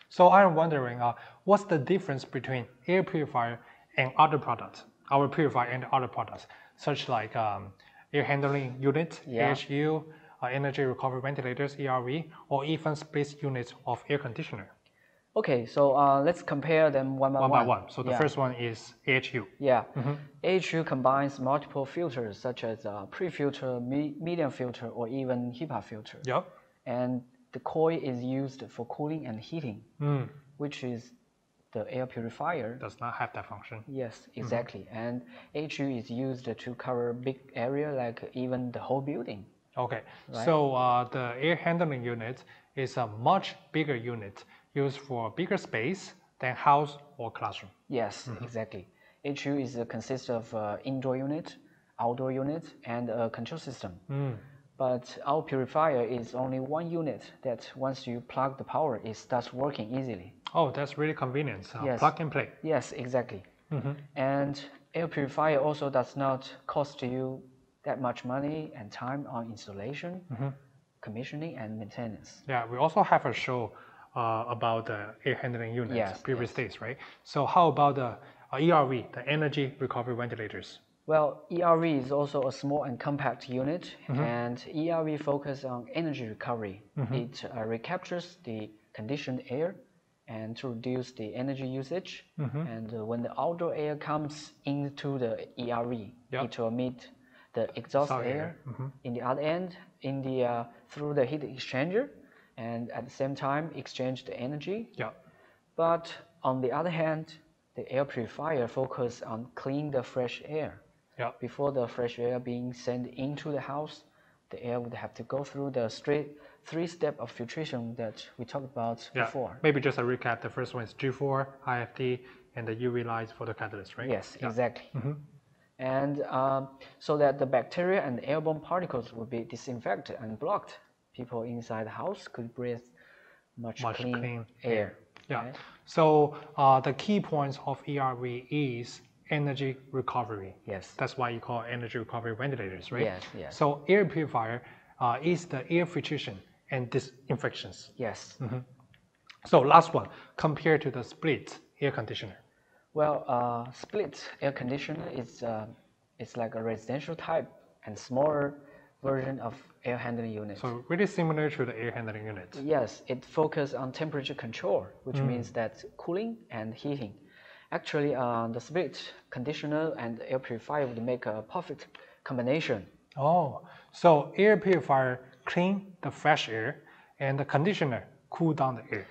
So I'm wondering, what's the difference between air purifier and other products, our purifier and other products, such like air handling unit, AHU, energy recovery ventilators, ERV, or even space units of air conditioner? Okay, so let's compare them one by one. So the first one is AHU. Yeah, AHU combines multiple filters such as pre-filter, medium filter, or even HEPA filter. Yep. And the coil is used for cooling and heating, which is the air purifier. Does not have that function. Yes, exactly. And AHU is used to cover big area like even the whole building. Okay, right? So the air handling unit is a much bigger unit used for bigger space than house or classroom. Yes, exactly. AHU consists of indoor unit, outdoor unit, and a control system. But our purifier is only one unit that once you plug the power, it starts working easily. Oh, that's really convenient. Yes. Plug and play. Yes, exactly. And air purifier also does not cost you that much money and time on installation, commissioning, and maintenance. Yeah, we also have a show about the air handling units previous days, right? So how about the ERV, the energy recovery ventilators? Well, ERV is also a small and compact unit, and ERV focuses on energy recovery. It recaptures the conditioned air and to reduce the energy usage. And when the outdoor air comes into the ERV, it will emit the exhaust air in the other end through the heat exchanger, and at the same time exchange the energy. But on the other hand, the air purifier focuses on cleaning the fresh air. Before the fresh air being sent into the house, the air would have to go through the three-step of filtration that we talked about before. Maybe just a recap. The first one is G4, IFD, and the UV lights for the catalyst, right? Yes, exactly. And so that the bacteria and airborne particles would be disinfected and blocked. People inside the house could breathe much clean air. Right? So the key points of ERV is energy recovery. Yes. That's why you call it energy recovery ventilators, right? Yes. So air purifier is the air filtration and disinfections. Yes. So last one, compared to the split air conditioner. Well, split air conditioner is it's like a residential type and smaller version of air handling unit. So really similar to the air handling unit. Yes, it focuses on temperature control, which means that cooling and heating. Actually, the split conditioner and air purifier would make a perfect combination. Oh, so air purifier clean the fresh air and the conditioner cool down the air.